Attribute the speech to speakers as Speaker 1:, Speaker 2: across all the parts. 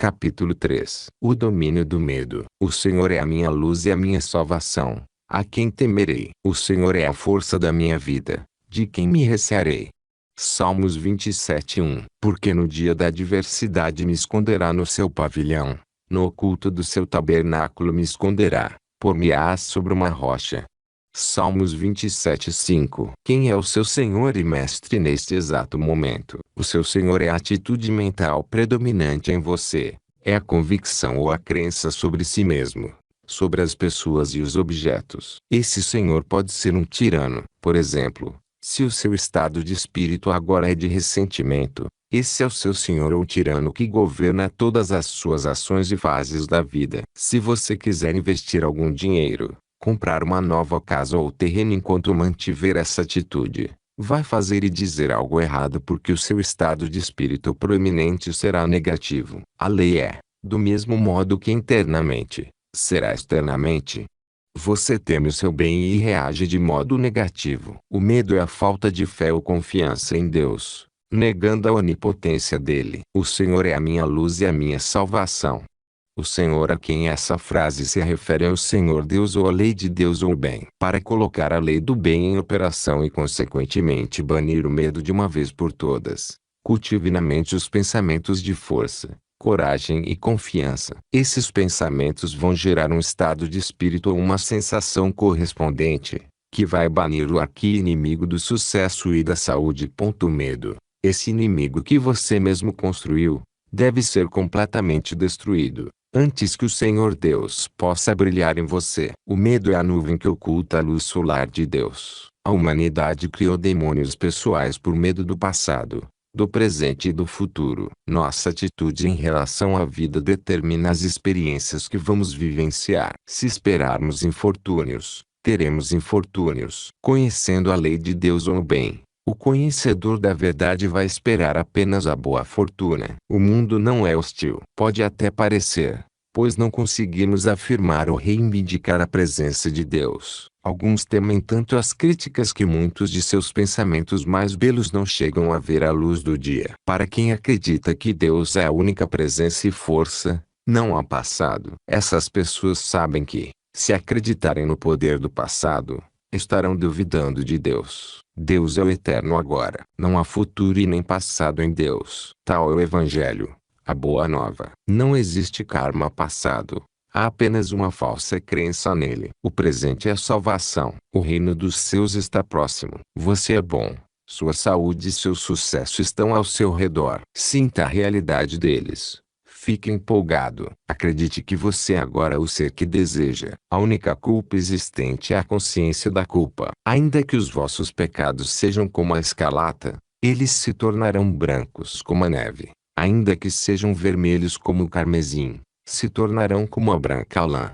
Speaker 1: Capítulo 3. O domínio do medo. O Senhor é a minha luz e a minha salvação. A quem temerei? O Senhor é a força da minha vida. De quem me recearei? Salmos 27:1. Porque no dia da adversidade me esconderá no seu pavilhão. No oculto do seu tabernáculo me esconderá. Por-me-ás sobre uma rocha. Salmos 27:5. Quem é o seu Senhor e Mestre neste exato momento? O seu Senhor é a atitude mental predominante em você. É a convicção ou a crença sobre si mesmo, sobre as pessoas e os objetos. Esse Senhor pode ser um tirano, por exemplo. Se o seu estado de espírito agora é de ressentimento, esse é o seu senhor ou tirano que governa todas as suas ações e fases da vida. Se você quiser investir algum dinheiro, comprar uma nova casa ou terreno enquanto mantiver essa atitude, vai fazer e dizer algo errado porque o seu estado de espírito proeminente será negativo. A lei é, do mesmo modo que internamente, será externamente. Você teme o seu bem e reage de modo negativo. O medo é a falta de fé ou confiança em Deus, negando a onipotência dele. O Senhor é a minha luz e a minha salvação. O Senhor a quem essa frase se refere é o Senhor Deus ou a lei de Deus ou o bem. Para colocar a lei do bem em operação e consequentemente banir o medo de uma vez por todas, cultive na mente os pensamentos de força, coragem e confiança. Esses pensamentos vão gerar um estado de espírito ou uma sensação correspondente, que vai banir o arqui-inimigo do sucesso e da saúde. Medo, esse inimigo que você mesmo construiu, deve ser completamente destruído, antes que o Senhor Deus possa brilhar em você. O medo é a nuvem que oculta a luz solar de Deus. A humanidade criou demônios pessoais por medo do passado, do presente e do futuro. Nossa atitude em relação à vida determina as experiências que vamos vivenciar. Se esperarmos infortúnios, teremos infortúnios. Conhecendo a lei de Deus ou o bem, o conhecedor da verdade vai esperar apenas a boa fortuna. O mundo não é hostil. Pode até parecer, pois não conseguimos afirmar ou reivindicar a presença de Deus. Alguns temem tanto as críticas que muitos de seus pensamentos mais belos não chegam a ver a luz do dia. Para quem acredita que Deus é a única presença e força, não há passado. Essas pessoas sabem que, se acreditarem no poder do passado, estarão duvidando de Deus. Deus é o eterno agora. Não há futuro e nem passado em Deus. Tal é o Evangelho, a boa nova. Não existe karma passado. Há apenas uma falsa crença nele. O presente é a salvação. O reino dos céus está próximo. Você é bom. Sua saúde e seu sucesso estão ao seu redor. Sinta a realidade deles. Fique empolgado. Acredite que você é agora o ser que deseja. A única culpa existente é a consciência da culpa. Ainda que os vossos pecados sejam como a escarlata, eles se tornarão brancos como a neve. Ainda que sejam vermelhos como o carmesim, se tornarão como a branca lã.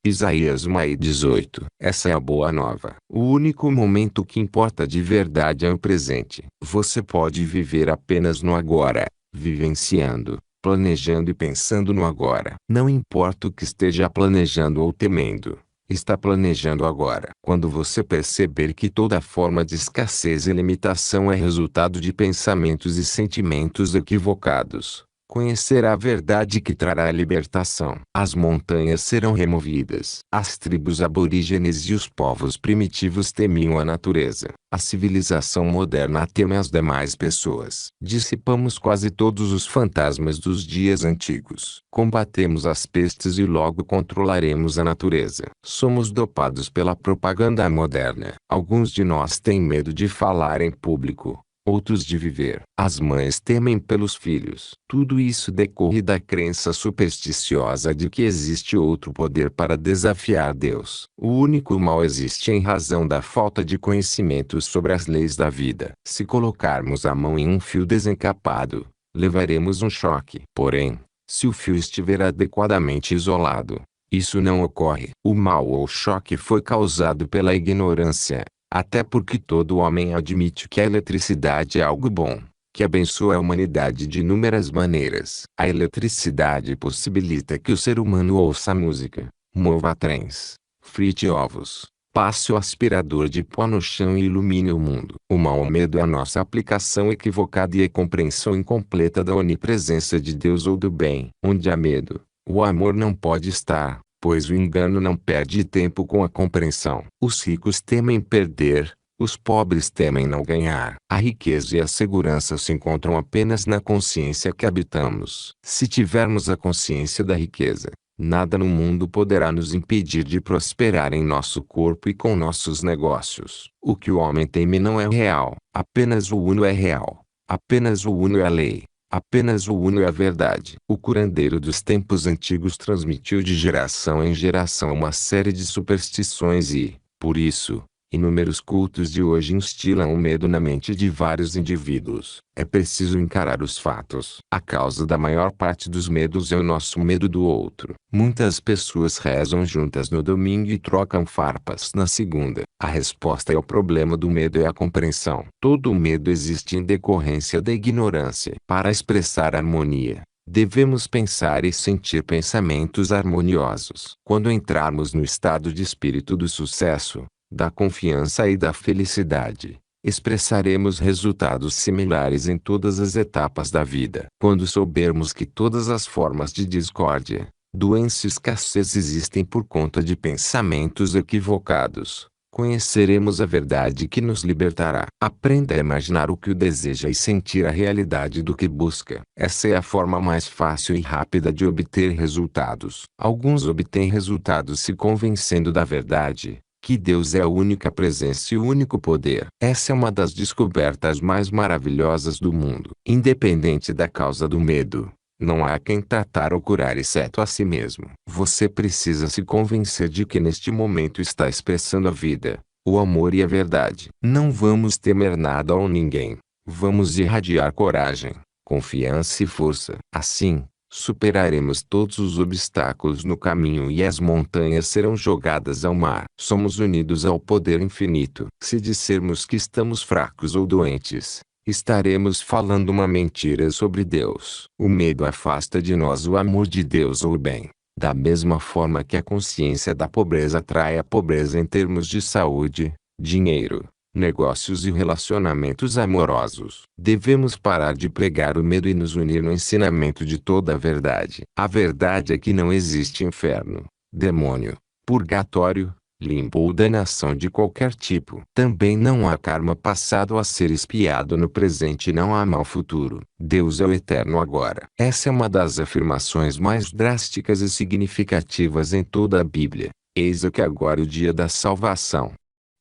Speaker 1: Isaías 1:18. Essa é a boa nova. O único momento que importa de verdade é o presente. Você pode viver apenas no agora, vivenciando, planejando e pensando no agora. Não importa o que esteja planejando ou temendo, está planejando agora. Quando você perceber que toda forma de escassez e limitação é resultado de pensamentos e sentimentos equivocados, conhecerá a verdade que trará a libertação. As montanhas serão removidas. As tribos aborígenes e os povos primitivos temiam a natureza. A civilização moderna teme as demais pessoas. Dissipamos quase todos os fantasmas dos dias antigos. Combatemos as pestes e logo controlaremos a natureza. Somos dopados pela propaganda moderna. Alguns de nós têm medo de falar em público, outros de viver. As mães temem pelos filhos. Tudo isso decorre da crença supersticiosa de que existe outro poder para desafiar Deus. O único mal existe em razão da falta de conhecimento sobre as leis da vida. Se colocarmos a mão em um fio desencapado, levaremos um choque. Porém, se o fio estiver adequadamente isolado, isso não ocorre. O mal ou choque foi causado pela ignorância. Até porque todo homem admite que a eletricidade é algo bom, que abençoa a humanidade de inúmeras maneiras. A eletricidade possibilita que o ser humano ouça música, mova trens, frite ovos, Passe o aspirador de pó no chão e ilumine o mundo. O mau medo é a nossa aplicação equivocada e a compreensão incompleta da onipresença de Deus ou do bem. Onde há medo, o amor não pode estar, pois o engano não perde tempo com a compreensão. Os ricos temem perder, os pobres temem não ganhar. A riqueza e a segurança se encontram apenas na consciência que habitamos. Se tivermos a consciência da riqueza, nada no mundo poderá nos impedir de prosperar em nosso corpo e com nossos negócios. O que o homem teme não é real, apenas o uno é real. Apenas o uno é a lei. Apenas o uno é a verdade. O curandeiro dos tempos antigos transmitiu de geração em geração uma série de superstições e, por isso, inúmeros cultos de hoje instilam o medo na mente de vários indivíduos. É preciso encarar os fatos. A causa da maior parte dos medos é o nosso medo do outro. Muitas pessoas rezam juntas no domingo e trocam farpas na segunda. A resposta ao problema do medo é a compreensão. Todo medo existe em decorrência da ignorância. Para expressar harmonia, devemos pensar e sentir pensamentos harmoniosos. Quando entrarmos no estado de espírito do sucesso, da confiança e da felicidade, expressaremos resultados similares em todas as etapas da vida. Quando soubermos que todas as formas de discórdia, doença e escassez existem por conta de pensamentos equivocados, conheceremos a verdade que nos libertará. Aprenda a imaginar o que o deseja e sentir a realidade do que busca. Essa é a forma mais fácil e rápida de obter resultados. Alguns obtêm resultados se convencendo da verdade, que Deus é a única presença e o único poder. Essa é uma das descobertas mais maravilhosas do mundo. Independente da causa do medo, não há quem tratar ou curar exceto a si mesmo. Você precisa se convencer de que neste momento está expressando a vida, o amor e a verdade. Não vamos temer nada ou ninguém. Vamos irradiar coragem, confiança e força. Assim, superaremos todos os obstáculos no caminho e as montanhas serão jogadas ao mar. Somos unidos ao poder infinito. Se dissermos que estamos fracos ou doentes, estaremos falando uma mentira sobre Deus. O medo afasta de nós o amor de Deus ou o bem. Da mesma forma que a consciência da pobreza atrai a pobreza em termos de saúde, dinheiro, negócios e relacionamentos amorosos. Devemos parar de pregar o medo e nos unir no ensinamento de toda a verdade. A verdade é que não existe inferno, demônio, purgatório, limbo ou danação de qualquer tipo. Também não há karma passado a ser expiado no presente e não há mal futuro. Deus é o eterno agora. Essa é uma das afirmações mais drásticas e significativas em toda a Bíblia. Eis que agora é o dia da salvação.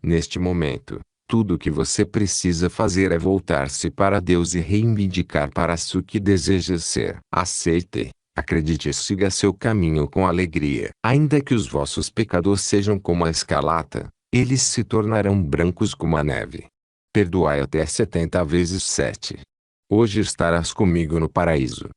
Speaker 1: Neste momento, tudo o que você precisa fazer é voltar-se para Deus e reivindicar para si o que deseja ser. Aceite, acredite e siga seu caminho com alegria. Ainda que os vossos pecados sejam como a escarlata, eles se tornarão brancos como a neve. Perdoai até 70 vezes 7. Hoje estarás comigo no paraíso.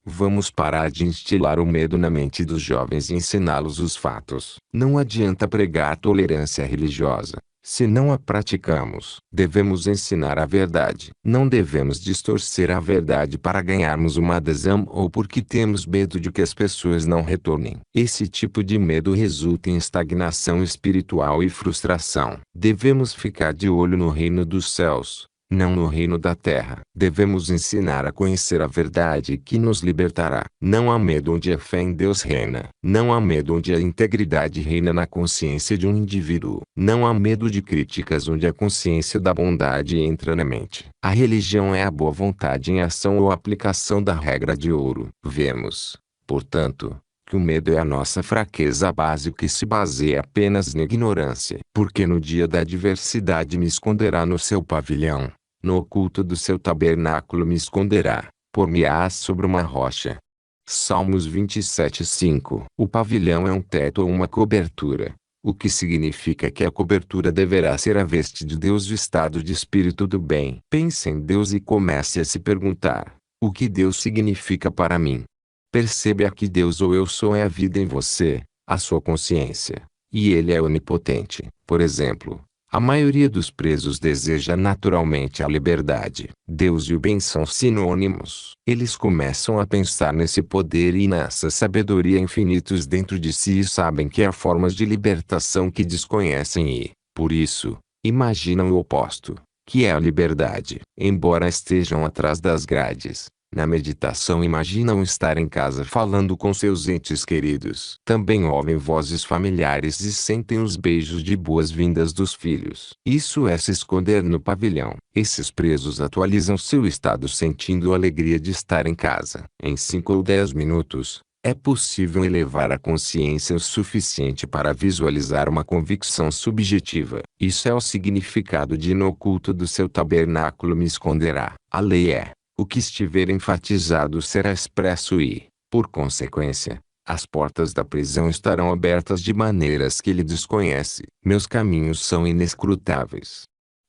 Speaker 1: Vamos parar de instilar o medo na mente dos jovens e ensiná-los os fatos. Não adianta pregar tolerância religiosa, se não a praticamos. Devemos ensinar a verdade. Não devemos distorcer a verdade para ganharmos uma adesão ou porque temos medo de que as pessoas não retornem. Esse tipo de medo resulta em estagnação espiritual e frustração. Devemos ficar de olho no reino dos céus, não no reino da terra. Devemos ensinar a conhecer a verdade que nos libertará. Não há medo onde a fé em Deus reina. Não há medo onde a integridade reina na consciência de um indivíduo. Não há medo de críticas onde a consciência da bondade entra na mente. A religião é a boa vontade em ação ou aplicação da regra de ouro. Vemos, portanto, que o medo é a nossa fraqueza básica e se baseia apenas na ignorância. Porque no dia da adversidade me esconderá no seu pavilhão, no oculto do seu tabernáculo me esconderá, por-me-ás sobre uma rocha. Salmos 27:5. O pavilhão é um teto ou uma cobertura, o que significa que a cobertura deverá ser a veste de Deus, o estado de espírito do bem. Pense em Deus e comece a se perguntar: o que Deus significa para mim? Perceba que Deus ou eu sou é a vida em você, a sua consciência, e Ele é onipotente. Por exemplo, A maioria dos presos deseja naturalmente a liberdade. Deus e o bem são sinônimos. Eles começam a pensar nesse poder e nessa sabedoria infinitos dentro de si e sabem que há formas de libertação que desconhecem e, por isso, imaginam o oposto, que é a liberdade. Embora estejam atrás das grades, na meditação imaginam estar em casa falando com seus entes queridos. Também ouvem vozes familiares e sentem os beijos de boas-vindas dos filhos. Isso é se esconder no pavilhão. Esses presos atualizam seu estado sentindo a alegria de estar em casa. Em 5 ou 10 minutos, é possível elevar a consciência o suficiente para visualizar uma convicção subjetiva. Isso é o significado de no oculto do seu tabernáculo me esconderá. A lei é: o que estiver enfatizado será expresso e, por consequência, as portas da prisão estarão abertas de maneiras que ele desconhece. Meus caminhos são inescrutáveis.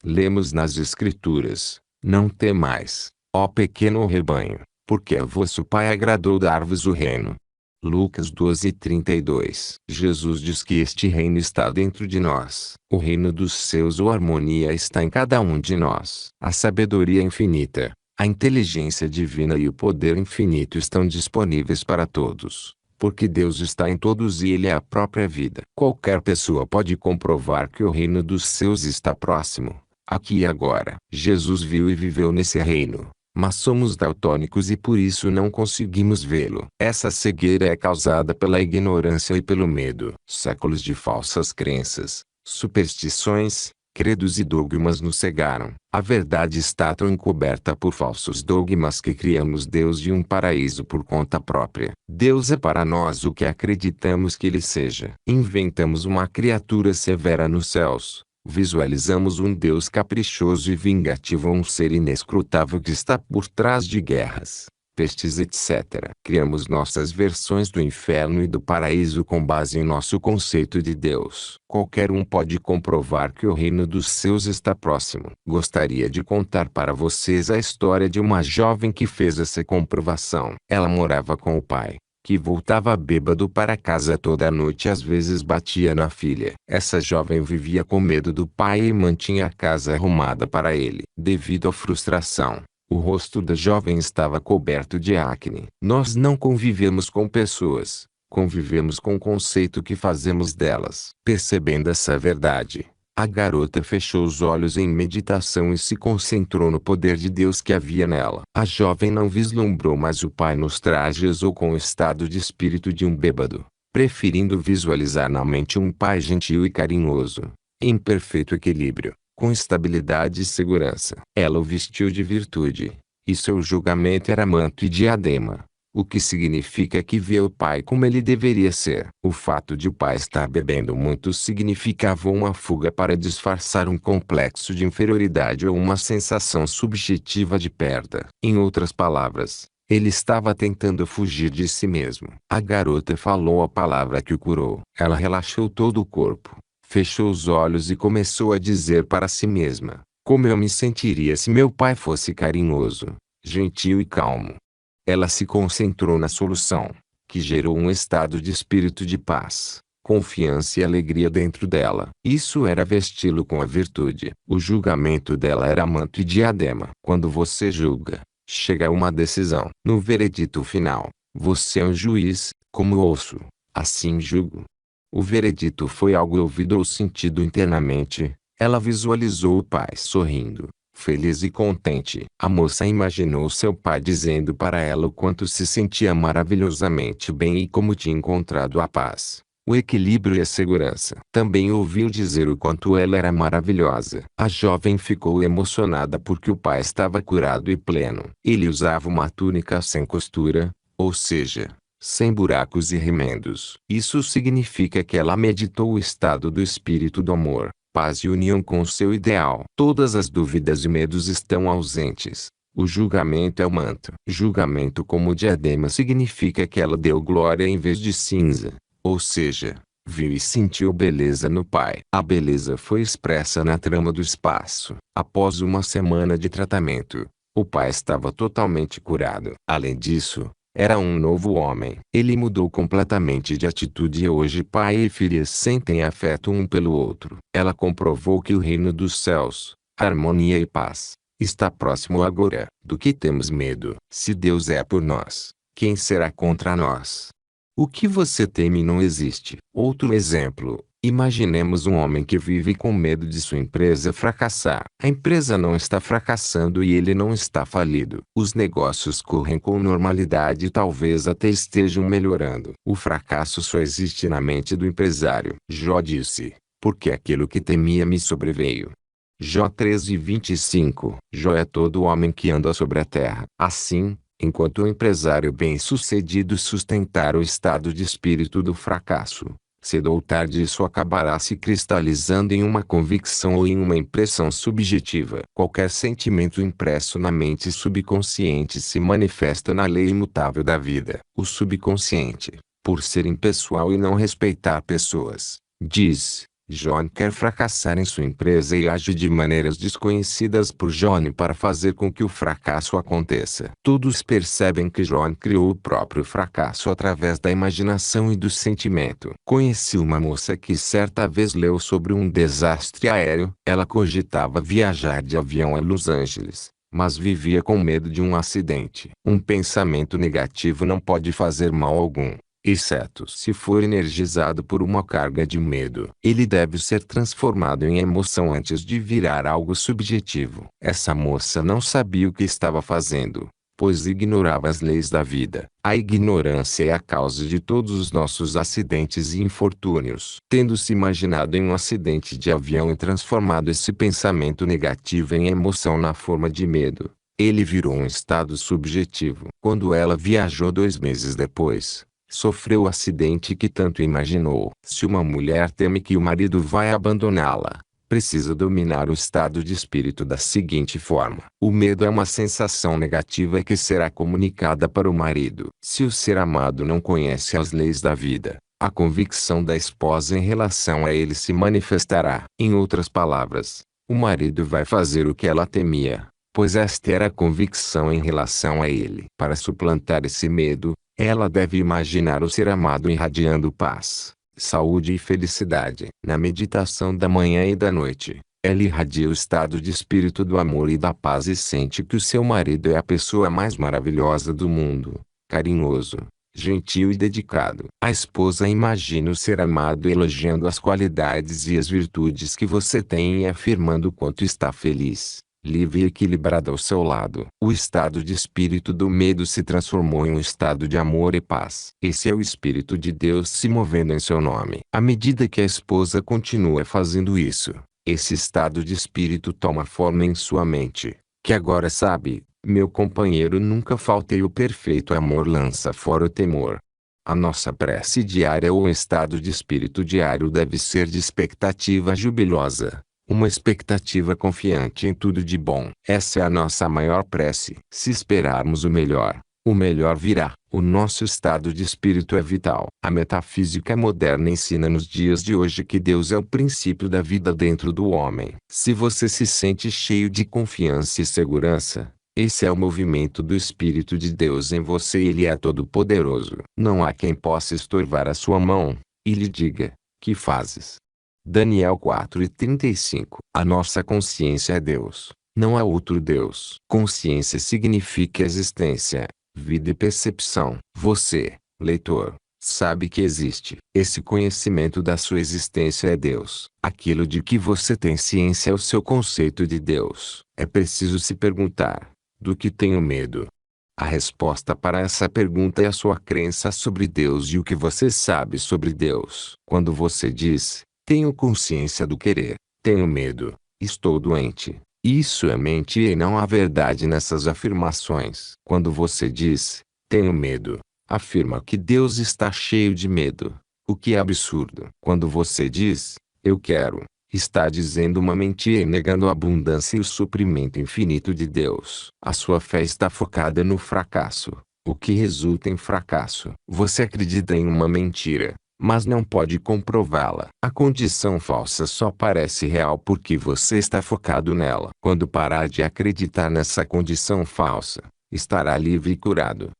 Speaker 1: Lemos nas Escrituras: não temais, ó pequeno rebanho, porque a vosso Pai agradou dar-vos o reino. Lucas 12:32. Jesus diz que este reino está dentro de nós. O reino dos céus ou harmonia está em cada um de nós. A sabedoria infinita, a inteligência divina e o poder infinito estão disponíveis para todos, porque Deus está em todos e Ele é a própria vida. Qualquer pessoa pode comprovar que o reino dos céus está próximo, aqui e agora. Jesus viu e viveu nesse reino, mas somos daltônicos e por isso não conseguimos vê-lo. Essa cegueira é causada pela ignorância e pelo medo. Séculos de falsas crenças, superstições, credos e dogmas nos cegaram. A verdade está tão encoberta por falsos dogmas que criamos Deus e um paraíso por conta própria. Deus é para nós o que acreditamos que Ele seja. Inventamos uma criatura severa nos céus. Visualizamos um Deus caprichoso e vingativo ou um ser inescrutável que está por trás de guerras, pestes etc. Criamos nossas versões do inferno e do paraíso com base em nosso conceito de Deus. Qualquer um pode comprovar que o reino dos céus está próximo. Gostaria de contar para vocês a história de uma jovem que fez essa comprovação. Ela morava com o pai, que voltava bêbado para casa toda noite e às vezes batia na filha. Essa jovem vivia com medo do pai e mantinha a casa arrumada para ele. Devido à frustração, o rosto da jovem estava coberto de acne. Nós não convivemos com pessoas, convivemos com o conceito que fazemos delas. Percebendo essa verdade, a garota fechou os olhos em meditação e se concentrou no poder de Deus que havia nela. A jovem não vislumbrou mais o pai nos trajes ou com o estado de espírito de um bêbado, preferindo visualizar na mente um pai gentil e carinhoso, em perfeito equilíbrio, com estabilidade e segurança. Ela o vestiu de virtude, e seu julgamento era manto e diadema. O que significa que via o pai como ele deveria ser. O fato de o pai estar bebendo muito significava uma fuga para disfarçar um complexo de inferioridade ou uma sensação subjetiva de perda. Em outras palavras, ele estava tentando fugir de si mesmo. A garota falou a palavra que o curou. Ela relaxou todo o corpo, fechou os olhos e começou a dizer para si mesma: como eu me sentiria se meu pai fosse carinhoso, gentil e calmo. Ela se concentrou na solução, que gerou um estado de espírito de paz, confiança e alegria dentro dela. Isso era vesti-lo com a virtude. O julgamento dela era manto e diadema. Quando você julga, chega a uma decisão. No veredito final, você é um juiz, como ouço, assim julgo. O veredito foi algo ouvido ou sentido internamente. Ela visualizou o pai sorrindo, feliz e contente. A moça imaginou seu pai dizendo para ela o quanto se sentia maravilhosamente bem e como tinha encontrado a paz, o equilíbrio e a segurança. Também ouviu dizer o quanto ela era maravilhosa. A jovem ficou emocionada porque o pai estava curado e pleno. Ele usava uma túnica sem costura, ou seja, sem buracos e remendos. Isso significa que ela meditou o estado do espírito do amor, paz e união com o seu ideal. Todas as dúvidas e medos estão ausentes. O julgamento é o manto. Julgamento como diadema significa que ela deu glória em vez de cinza, ou seja, viu e sentiu beleza no pai. A beleza foi expressa na trama do espaço. Após uma semana de tratamento, o pai estava totalmente curado. Além disso, Era um novo homem. Ele mudou completamente de atitude e hoje pai e filha sentem afeto um pelo outro. Ela comprovou que o reino dos céus, harmonia e paz, está próximo agora. Do que temos medo? Se Deus é por nós, quem será contra nós? O que você teme não existe. Outro exemplo. Imaginemos um homem que vive com medo de sua empresa fracassar. A empresa não está fracassando e ele não está falido. Os negócios correm com normalidade e talvez até estejam melhorando. O fracasso só existe na mente do empresário. Jó disse: porque aquilo que temia me sobreveio. Jó 13:25. Jó é todo homem que anda sobre a terra. Assim, enquanto o empresário bem-sucedido sustentar o estado de espírito do fracasso, cedo ou tarde isso acabará se cristalizando em uma convicção ou em uma impressão subjetiva. Qualquer sentimento impresso na mente subconsciente se manifesta na lei imutável da vida. O subconsciente, por ser impessoal e não respeitar pessoas, diz: John quer fracassar em sua empresa e age de maneiras desconhecidas por John para fazer com que o fracasso aconteça. Todos percebem que John criou o próprio fracasso através da imaginação e do sentimento. Conheci uma moça que certa vez leu sobre um desastre aéreo. Ela cogitava viajar de avião a Los Angeles, mas vivia com medo de um acidente. Um pensamento negativo não pode fazer mal algum, exceto se for energizado por uma carga de medo. Ele deve ser transformado em emoção antes de virar algo subjetivo. Essa moça não sabia o que estava fazendo, pois ignorava as leis da vida. A ignorância é a causa de todos os nossos acidentes e infortúnios. Tendo se imaginado em um acidente de avião e transformado esse pensamento negativo em emoção na forma de medo, ele virou um estado subjetivo. Quando ela viajou 2 meses depois, sofreu o acidente que tanto imaginou. Se uma mulher teme que o marido vai abandoná-la, precisa dominar o estado de espírito da seguinte forma: o medo é uma sensação negativa que será comunicada para o marido. Se o ser amado não conhece as leis da vida, a convicção da esposa em relação a ele se manifestará. Em outras palavras, o marido vai fazer o que ela temia, pois esta era a convicção em relação a ele. Para suplantar esse medo, ela deve imaginar o ser amado irradiando paz, saúde e felicidade. Na meditação da manhã e da noite, ela irradia o estado de espírito do amor e da paz e sente que o seu marido é a pessoa mais maravilhosa do mundo, carinhoso, gentil e dedicado. A esposa imagina o ser amado elogiando as qualidades e as virtudes que você tem e afirmando o quanto está feliz, livre e equilibrada ao seu lado. O estado de espírito do medo se transformou em um estado de amor e paz. Esse é o Espírito de Deus se movendo em seu nome. À medida que a esposa continua fazendo isso, esse estado de espírito toma forma em sua mente, que agora sabe: meu companheiro nunca falta e o perfeito amor lança fora o temor. A nossa prece diária ou estado de espírito diário deve ser de expectativa jubilosa. Uma expectativa confiante em tudo de bom. Essa é a nossa maior prece. Se esperarmos o melhor virá. O nosso estado de espírito é vital. A metafísica moderna ensina nos dias de hoje que Deus é o princípio da vida dentro do homem. Se você se sente cheio de confiança e segurança, esse é o movimento do Espírito de Deus em você e Ele é todo-poderoso. Não há quem possa estorvar a sua mão e lhe diga: que fazes? Daniel 4:35. A nossa consciência é Deus, não há outro Deus. Consciência significa existência, vida e percepção. Você, leitor, sabe que existe. Esse conhecimento da sua existência é Deus. Aquilo de que você tem ciência é o seu conceito de Deus. É preciso se perguntar: do que tenho medo? A resposta para essa pergunta é a sua crença sobre Deus e o que você sabe sobre Deus. Quando você diz: tenho consciência do querer, tenho medo, estou doente, isso é mentira e não há verdade nessas afirmações. Quando você diz: tenho medo, afirma que Deus está cheio de medo, o que é absurdo. Quando você diz: eu quero, está dizendo uma mentira e negando a abundância e o suprimento infinito de Deus. A sua fé está focada no fracasso, o que resulta em fracasso. Você acredita em uma mentira, mas não pode comprová-la. A condição falsa só parece real porque você está focado nela. Quando parar de acreditar nessa condição falsa, estará livre e curado.